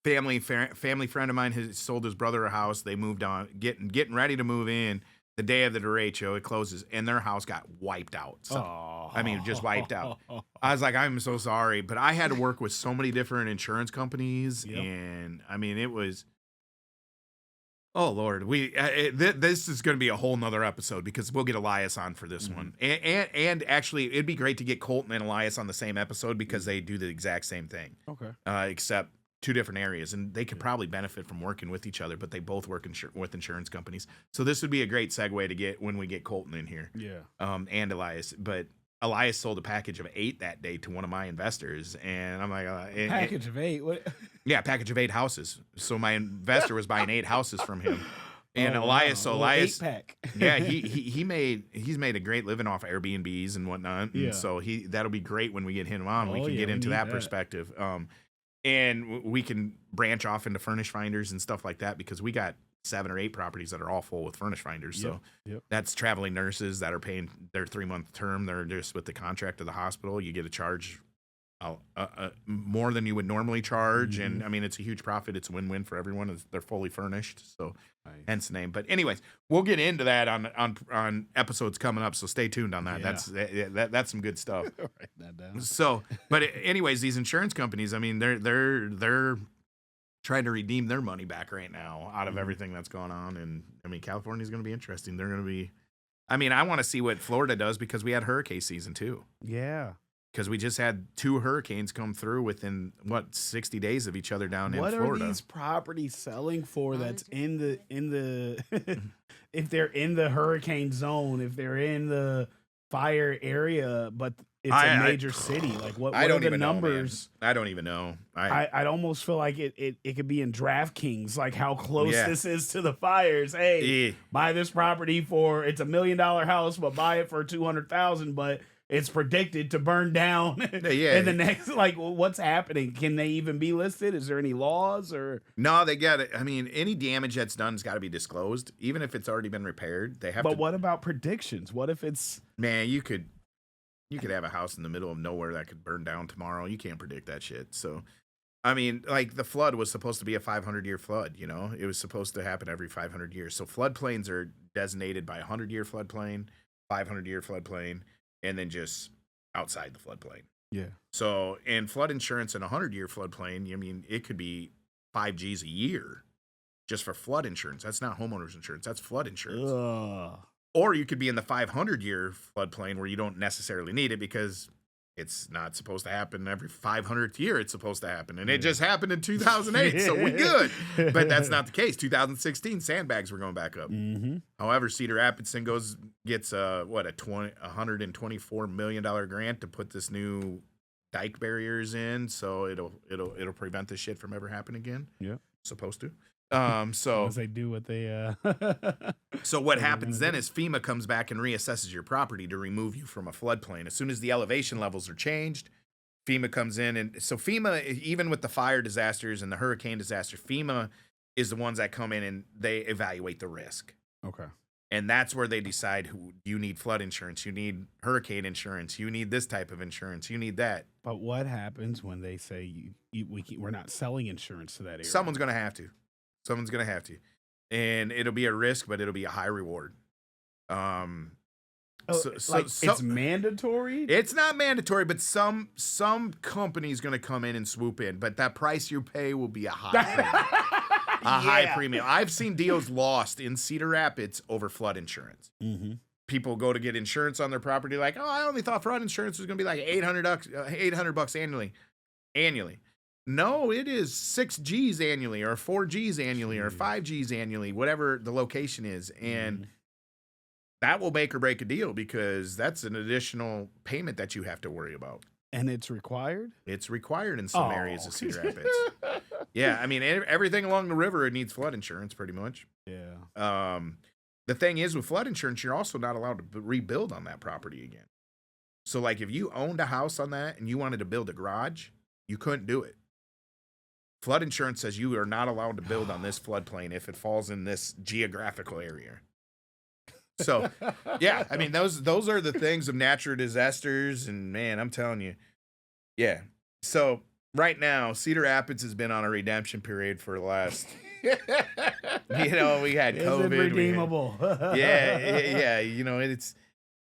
family friend of mine has sold his brother a house. They moved on, getting ready to move in the day of the derecho. It closes, and their house got wiped out. So, I mean, just wiped out. I was like, "I'm so sorry," but I had to work with so many different insurance companies, and I mean, it was. Oh Lord, this is going to be a whole nother episode, because we'll get Elias on for this one, and actually it'd be great to get Colton and Elias on the same episode, because they do the exact same thing.
Okay.
Except two different areas, and they could probably benefit from working with each other, but they both work with insurance companies. So this would be a great segue to get when we get Colton in here.
Yeah.
And Elias, but Elias sold a package of 8 that day to one of my investors, and I'm like,
package of 8? What?
Yeah, package of 8 houses. So my investor was buying 8 houses from him. And Elias, Elias,
8-pack.
Yeah, he's made a great living off Airbnbs and whatnot. And so that'll be great when we get him on. We can get into that perspective. And we can branch off into furnish finders and stuff like that, because we got 7 or 8 properties that are all full with furnish finders. So that's traveling nurses that are paying their 3-month term. They're just with the contract of the hospital. You get a charge more than you would normally charge. And I mean, it's a huge profit. It's a win-win for everyone. They're fully furnished. So hence the name. But anyways, we'll get into that on episodes coming up. So stay tuned on that. That's some good stuff.
Write that down.
So, but anyways, these insurance companies, I mean, they're trying to redeem their money back right now out of everything that's going on. And I mean, California is going to be interesting. They're going to be, I mean, I want to see what Florida does because we had hurricane season too.
Yeah.
Because we just had 2 hurricanes come through within 60 days of each other down in
What
Florida.
are these properties selling for? That's
Honestly.
in the if they're in the hurricane zone, if they're in the fire area, but it's a major city. Like what
I
are
don't
the
even
numbers?
know, man. I don't even know.
I'd almost feel like it could be in DraftKings, like how close
Yeah.
this is to the fires. Hey,
Eh.
buy this property for it's $1 million house, but buy it for 200,000, but it's predicted to burn down
Yeah.
in the next. Like, what's happening? Can they even be listed? Is there any laws or?
No, they get it. I mean, any damage that's done has got to be disclosed, even if it's already been repaired. They have
But
to.
what about predictions? What if it's
Man, you could have a house in the middle of nowhere that could burn down tomorrow. You can't predict that shit. So, I mean, like the flood was supposed to be a 500-year flood. You know, it was supposed to happen every 500 years. So floodplains are designated by 100-year floodplain, 500-year floodplain, and then just outside the floodplain.
yeah?
So, in flood insurance in a 100-year floodplain, I mean, it could be 5 G's a year just for flood insurance. That's not homeowners insurance. That's flood insurance.
Ugh.
Or you could be in the 500-year floodplain where you don't necessarily need it because it's not supposed to happen every 500th year. It's supposed to happen. And it just happened in 2008, so we good. But that's not the case. 2016, sandbags were going back up.
Mm-hmm.
However, Cedar Rapids gets a $124 million grant to put this new dike barriers in, so it'll prevent this shit from ever happening again.
Yeah.
Supposed to.
So as they do what they
So what happens then is FEMA comes back and reassesses your property to remove you from a floodplain. As soon as the elevation levels are changed, FEMA comes in. And so FEMA, even with the fire disasters and the hurricane disaster, FEMA is the ones that come in and they evaluate the risk.
Okay.
And that's where they decide who you need flood insurance, you need hurricane insurance, you need this type of insurance, you need that.
But what happens when they say we're not selling insurance to that area?
Someone's going to have to. Someone's going to have to. And it'll be a risk, but it'll be a high reward.
It's mandatory?
It's not mandatory, but some company's going to come in and swoop in, but that price you pay will be a high premium. High premium. I've seen deals lost in Cedar Rapids over flood insurance.
Mm-hmm.
People go to get insurance on their property like, oh, I only thought flood insurance was going to be like $800 annually. No, it is 6 G's annually or 4 G's annually or 5 G's annually, whatever the location is. And that will make or break a deal because that's an additional payment that you have to worry about.
And it's required?
It's required in some areas of Cedar Rapids. Yeah, I mean, everything along the river, it needs flood insurance pretty much.
Yeah.
The thing is with flood insurance, you're also not allowed to rebuild on that property again. So like if you owned a house on that and you wanted to build a garage, you couldn't do it. Flood insurance says you are not allowed to build on this floodplain if it falls in this geographical area. So, yeah, I mean, those are the things of natural disasters. And, man, I'm telling you. Yeah. So, right now, Cedar Rapids has been on a redemption period for the last, we had COVID.
Is it redeemable?
Yeah,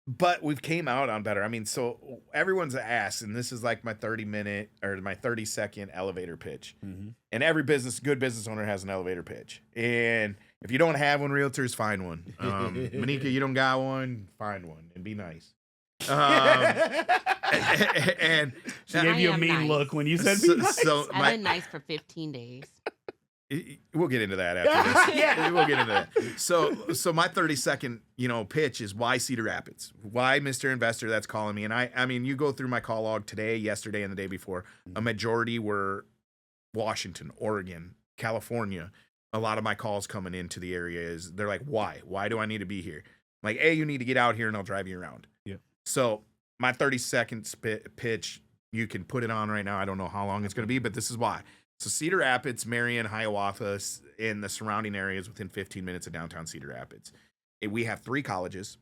but we've came out on better. I mean, so everyone's asked, and this is like my 30-minute or my 30-second elevator pitch.
Mm-hmm.
And every good business owner has an elevator pitch. And if you don't have one, realtors find one. Monica, you don't got one, find one and be nice. And
she gave you a mean
nice.
look when you said be nice.
I've been nice for 15 days.
We'll get into that after this.
Yeah.
We'll get into that. So my 30-second, pitch is why Cedar Rapids? Why Mr. Investor that's calling me? And I mean, you go through my call log today, yesterday, and the day before. A majority were Washington, Oregon, California. A lot of my calls coming into the area is they're like, why? Why do I need to be here? I'm like, A, you need to get out here and I'll drive you around.
Yeah.
So my 30-second pitch, you can put it on right now. I don't know how long it's going to be, but this is why. So Cedar Rapids, Marion, Hiawatha, and the surrounding areas within 15 minutes of downtown Cedar Rapids. We have 3 colleges.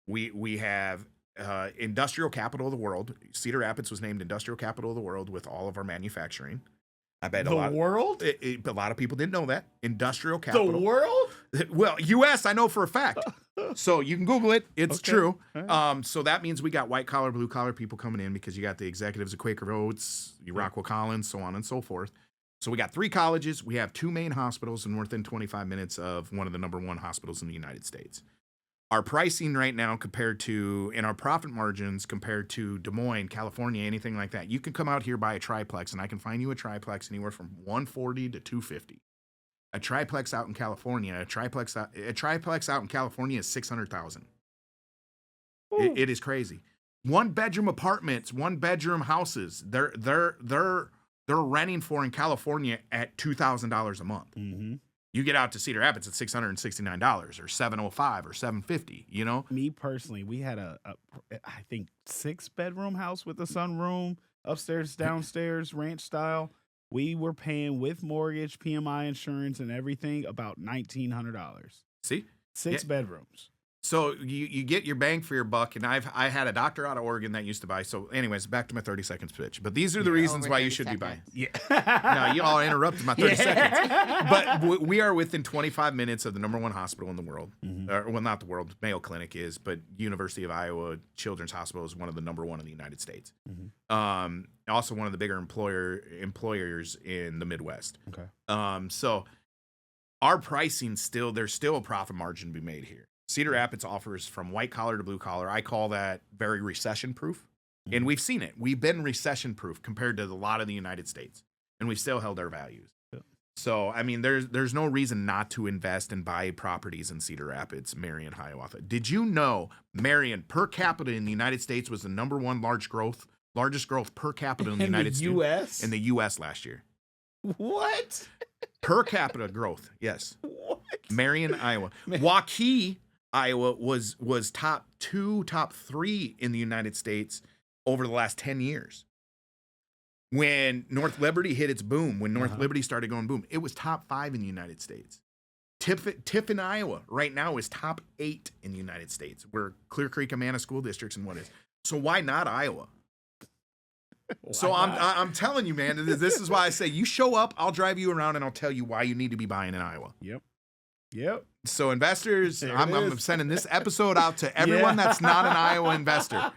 We have industrial capital of the world. Cedar Rapids was named industrial capital of the world with all of our manufacturing. I bet a lot of people didn't know that. Industrial capital.
The world?
Well, U.S., I know for a fact. So you can Google it. It's true.
Right.
So that means we got white collar, blue collar people coming in because you got the executives of Quaker Oats, Rockwell Collins, so on and so forth. So we got 3 colleges. We have 2 main hospitals, and we're within 25 minutes of one of the number 1 hospitals in the United States. Our pricing right now and our profit margins compared to Des Moines, California, anything like that. You can come out here, buy a triplex, and I can find you a triplex anywhere from $140 to $250. A triplex out in California, a triplex out in California is $600,000. It is crazy. 1-bedroom apartments, 1-bedroom houses, they're renting for in California at $2,000 a month.
Mm-hmm.
You get out to Cedar Rapids at $669 or $705 or $750. You know,
Me personally, we had I think 6-bedroom house with a sunroom, upstairs, downstairs, ranch style. We were paying with mortgage, PMI insurance, and everything about $1,900.
see,
6 bedrooms.
so you get your bang for your buck. And I had a doctor out of Oregon that used to buy. So, anyways, back to my 30 seconds pitch. But these are the reasons
over
why you
30
should be buying.
seconds.
Yeah.
No, you all interrupted my 30 seconds. But we are within 25 minutes of the #1 hospital in the world.
Mhm.
Well, not the world. Mayo Clinic is, but University of Iowa Children's Hospital is one of the #1 in the United States.
Mhm.
Also one of the bigger employers in the Midwest.
Okay.
So our pricing there's still a profit margin to be made here. Cedar Rapids offers from white collar to blue collar. I call that very recession proof. And we've seen it. We've been recession proof compared to a lot of the United States. And we've still held our values.
Yeah.
So, I mean, there's no reason not to invest and buy properties in Cedar Rapids, Marion, Hiawatha. Did you know Marion per capita in the United States was the #1 largest growth per capita in the United States?
U.S.?
In the U.S. last year.
What?
Per capita growth, yes.
What?
Marion, Iowa. Waukee, Iowa was top 2, top 3 in the United States over the last 10 years. When North Liberty hit its boom, when North Liberty started going boom, it was top 5 in the United States. Tiffin, Iowa, right now is top 8 in the United States. We're Clear Creek, Amana school districts, and what is. So why not Iowa? So I'm telling you, man, this is why I say you show up, I'll drive you around, and I'll tell you why you need to be buying in Iowa.
Yep.
So investors,
There it
I'm
is.
sending this episode out to everyone that's not an Iowa investor,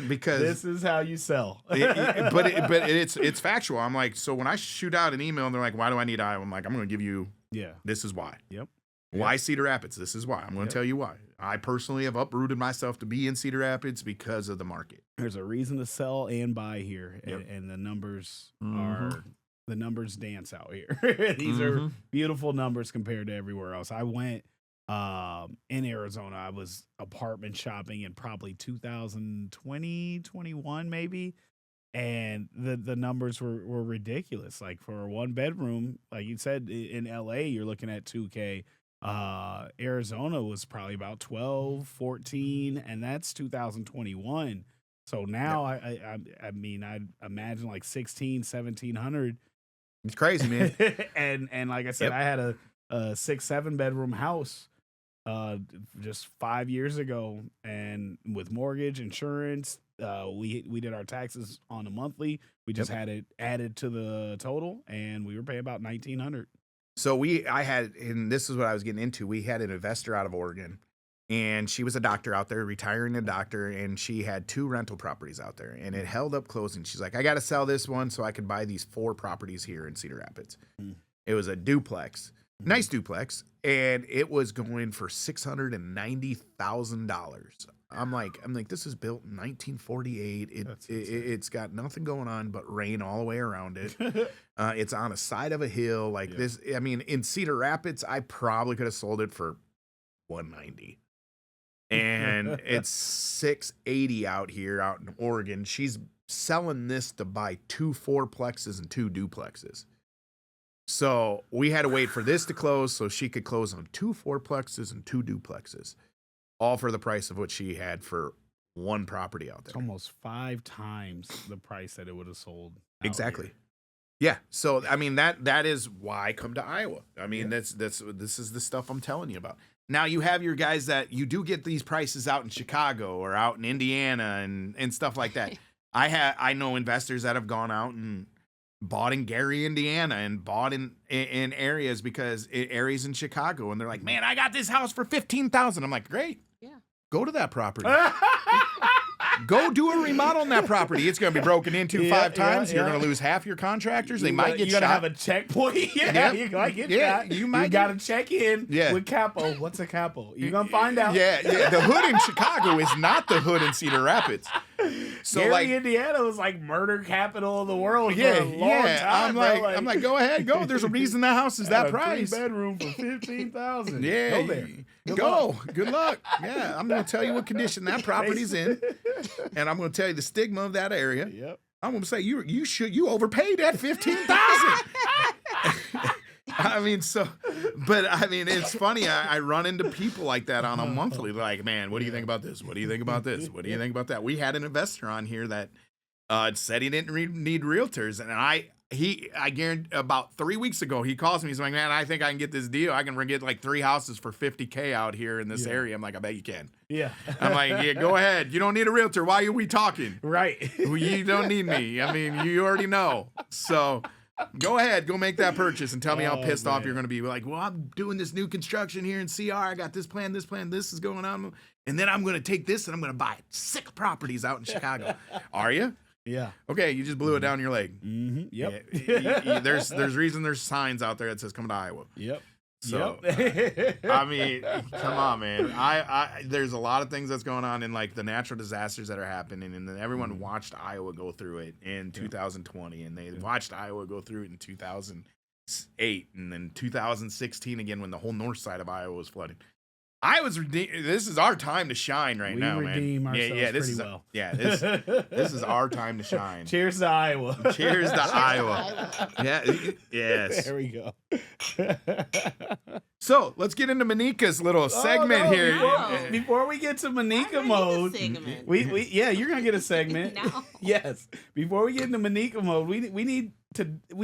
because
This is how you sell.
but it's factual. I'm like, so when I shoot out an email and they're like, why do I need Iowa? I'm like, I'm going to give you,
Yeah.
this is why.
Yep.
Why Cedar Rapids? This is why. I'm going to
Yep.
tell you why. I personally have uprooted myself to be in Cedar Rapids because of the market.
There's a reason to sell and buy here,
Yep.
and the numbers
Mhm.
are the numbers dance out here. These are beautiful numbers compared to everywhere else. I went in Arizona. I was apartment shopping in probably 2020, 21 maybe. And the numbers were ridiculous. Like for a 1-bedroom, like you said, in LA, you're looking at 2K. Arizona was probably about 12, 14, and that's 2021. So now I mean, I'd imagine like 16, 1700.
It's crazy, man.
and like I said,
Yep.
I had a 6-7 bedroom house just 5 years ago, and with mortgage, insurance, we did our taxes on a monthly. We just had it added to the total, and we were paying about $1,900.
So and this is what I was getting into. We had an investor out of Oregon, and she was a doctor out there, retiring a doctor, and she had 2 rental properties out there, and it held up closing. She's like, I got to sell this one so I could buy these 4 properties here in Cedar Rapids. It was a duplex, nice duplex, and it was going for $690,000. I'm like, this is built in 1948. It's got nothing going on but rain all the way around it. It's on a side of a hill like this. I mean, in Cedar Rapids, I probably could have sold it for $190, and it's $680 out in Oregon. She's selling this to buy 2 4-plexes and 2 duplexes. So we had to wait for this to close so she could close on 2 4-plexes and 2 duplexes, all for the price of what she had for 1 property out there.
It's almost 5 times the price that it would have sold.
Exactly. Yeah. So I mean that is why I come to Iowa. I mean this is the stuff I'm telling you about. Now you have your guys that you do get these prices out in Chicago or out in Indiana and stuff like that. I know investors that have gone out and bought in Gary, Indiana, and bought in areas because areas in Chicago, and they're like, man, I got this house for $15,000. I'm like, great.
Yeah.
Go to that property. Go do a remodel on that property. It's going to be broken into 5 times. You're going to lose half your contractors. They might get shot.
You're going to have a checkpoint. You might get shot. You got to check in with capo. What's a capo? You're going to find out.
Yeah. The hood in Chicago is not the hood in Cedar Rapids. So
Gary, Indiana was like murder capital of the world for a long time.
I'm like, go ahead, go. There's a reason that house is that price.
3-bedroom for $15,000.
Yeah,
go there.
Go. Good luck. Yeah, I'm going to tell you what condition that property's in, and I'm going to tell you the stigma of that area.
Yep.
I'm going to say you overpaid that $15,000. I mean, it's funny. I run into people like that on a monthly. Like, man, what do you think about this? What do you think about this? What do you think about that? We had an investor on here that said he didn't need realtors, and I guarantee about 3 weeks ago he calls me. He's like, man, I think I can get this deal. I can get like 3 houses for $50K out here in this area. I'm like, I bet you can.
Yeah.
I'm like, yeah, go ahead. You don't need a realtor. Why are we talking?
Right.
You don't need me. I mean, you already know. So. Go ahead, go make that purchase and tell me how pissed off you're going to be. Like, well, I'm doing this new construction here in CR. I got this plan, this is going on. And then I'm going to take this and I'm going to buy 6 properties out in Chicago. Are you?
Yeah.
Okay, you just blew it down your leg.
Mm-hmm. Yep.
Yeah, there's reason there's signs out there that says come to Iowa.
Yep.
So, I mean, come on, man. There's a lot of things that's going on in like the natural disasters that are happening, and then everyone watched Iowa go through it in 2020, and they watched Iowa go through it in 2008, and then 2016 again when the whole north side of Iowa was flooding. This is our time to shine right now, man.
We redeem ourselves
this
pretty
is
well.
This is our time to shine.
Cheers to Iowa.
Cheers to Iowa. Yeah, yes.
There we go.
So let's get into Monika's little segment here.
Before we get to Monika mode, you're gonna get a segment.
No.
Yes. Before we get into Monika mode, we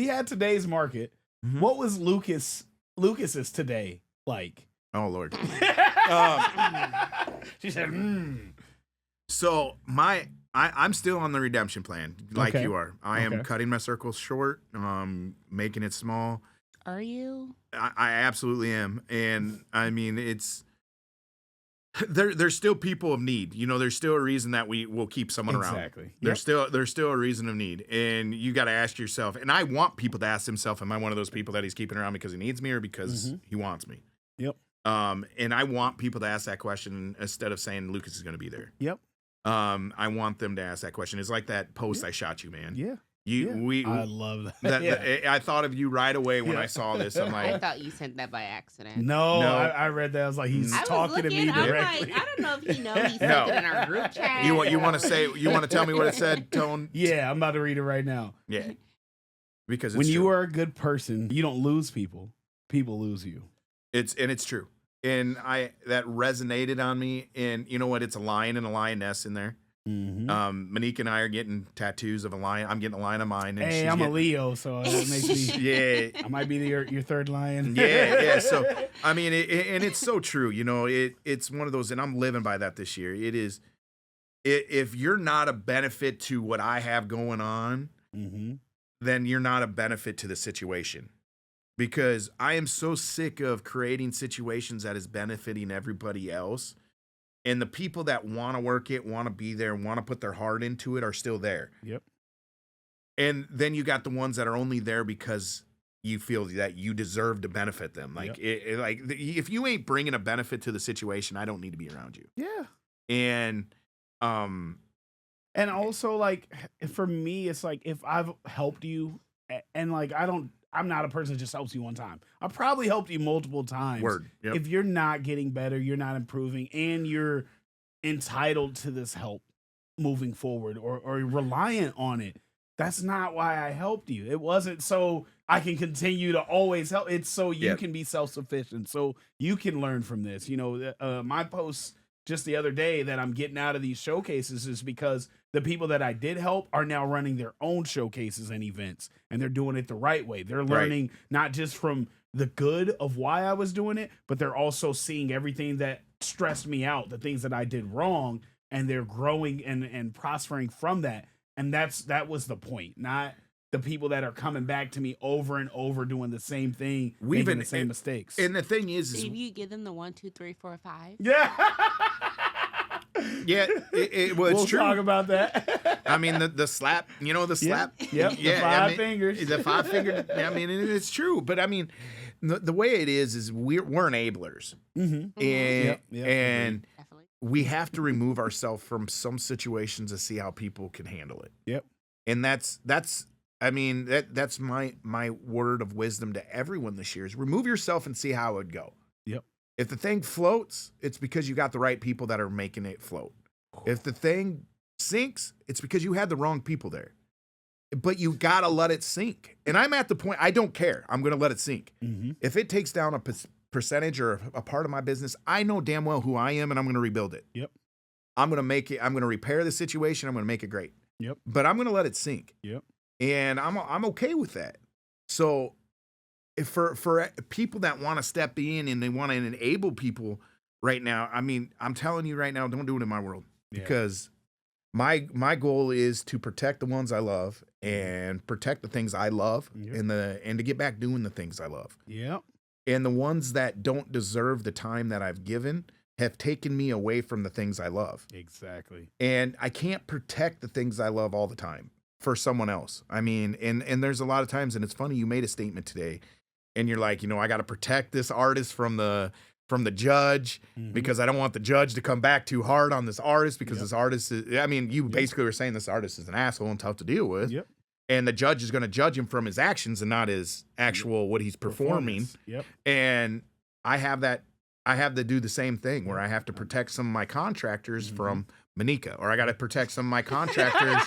had today's market.
Mm-hmm.
What was Lucas's today like?
Oh Lord.
She said,
So I'm still on the redemption plan, like you are. I am cutting my circles short, making it small.
Are you?
I absolutely am, and I mean it's there's still people of need. You know, there's still a reason that we will keep someone around.
Exactly.
There's still a reason of need, and you got to ask yourself. And I want people to ask themselves: am I one of those people that he's keeping around because he needs me or because he wants me?
Yep.
And I want people to ask that question instead of saying Lucas is going to be there.
Yep.
I want them to ask that question. It's like that post I shot you, man.
Yeah.
I
love that.
I thought of you right away when I saw this. I'm
I
like,
thought you sent that by accident.
No. I read that. I was like, he's talking to me directly.
I'm like, I don't know if he knows he sent it in our group chat.
You want to tell me what it said, Tone?
Yeah, I'm about to read it right now.
Yeah. Because
when you are a good person, you don't lose people. People lose you.
It's true. And that resonated on me. And you know what? It's a lion and a lioness in there.
Mm-hmm.
Monique and I are getting tattoos of a lion. I'm getting a lion of mine. And
hey, I'm a Leo, so it makes me.
Yeah,
I might be your third lion.
Yeah. So I mean, and it's so true. You know, it's one of those, and I'm living by that this year. It is. If you're not a benefit to what I have going on, then you're not a benefit to the situation. Because I am so sick of creating situations that is benefiting everybody else. And the people that want to work it, want to be there, want to put their heart into it are still there.
Yep.
And then you got the ones that are only there because you feel that you deserve to benefit them. Like, if you ain't bringing a benefit to the situation, I don't need to be around you.
Yeah.
And
also, like, for me, it's like if I've helped you and like I'm not a person that just helps you one time. I probably helped you multiple times.
Word. Yep.
If you're not getting better, you're not improving, and you're entitled to this help moving forward or reliant on it, that's not why I helped you. It wasn't so I can continue to always help. It's so you can be self-sufficient, so you can learn from this. You know, my posts just the other day that I'm getting out of these showcases is because the people that I did help are now running their own showcases and events, and they're doing it the right way. They're learning not just from the good of why I was doing it, but they're also seeing everything that stressed me out, the things that I did wrong, and they're growing and prospering from that. And that was the point, not the people that are coming back to me over and over doing the same thing, making the same mistakes.
And the thing is
if you give them the 1, 2, 3, 4, 5.
Yeah.
Yeah, well,
we'll
it's true.
talk about that.
I mean, the slap, the slap.
Yep.
Yeah,
the five
I mean,
fingers.
The 5 finger. I mean, it's true. But I mean, the way it is we're enablers,
Mm-hmm.
and
Yep.
and
Definitely.
we have to remove ourselves from some situations to see how people can handle it.
Yep.
And that's I mean, that's my word of wisdom to everyone this year is remove yourself and see how it would go.
Yep.
If the thing floats, it's because you got the right people that are making it float. If the thing sinks, it's because you had the wrong people there. But you got to let it sink. And I'm at the point, I don't care. I'm going to let it sink.
Mm-hmm.
If it takes down a percentage or a part of my business, I know damn well who I am and I'm going to rebuild it.
Yep.
I'm going to make it, I'm going to repair the situation. I'm going to make it great.
Yep.
But I'm going to let it sink.
Yep.
And I'm okay with that. So if for people that want to step in and they want to enable people right now, I mean, I'm telling you right now, don't do it in my world because my goal is to protect the ones I love and protect the things I love and to get back doing the things I love.
Yep.
And the ones that don't deserve the time that I've given have taken me away from the things I love.
Exactly.
And I can't protect the things I love all the time for someone else. I mean, and there's a lot of times, and it's funny, you made a statement today and you're like, I got to protect this artist from the judge because I don't want the judge to come back too hard on this artist because this artist is, I mean, you basically were saying this artist is an asshole and tough to deal with.
Yep.
And the judge is going to judge him from his actions and not his actual what he's performing.
Yep.
And I have to do the same thing where I have to protect some of my contractors from Monica, or I got to protect some of my contractors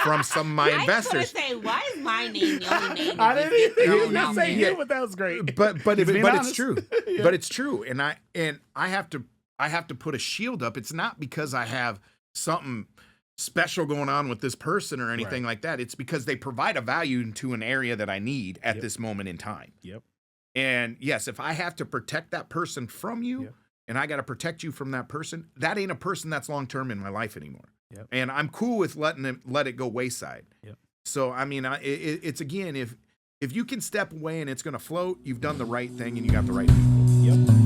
from some of my investors.
I was gonna say, why is my name the only name?
I didn't even
thrown
say
out
you,
there?
but that was great.
But
He's being
it's
honest.
true.
Yeah.
But it's true. And I have to put a shield up. It's not because I have something special going on with this person or anything like that. It's because they provide a value into an area that I need at this moment in time.
Yep.
And yes, if I have to protect that person from you and I got to protect you from that person, that ain't a person that's long-term in my life anymore.
Yep.
And I'm cool with let it go wayside.
Yep.
So, I mean, it's again, if you can step away and it's going to float, you've done the right thing and you got the right people.
Yep.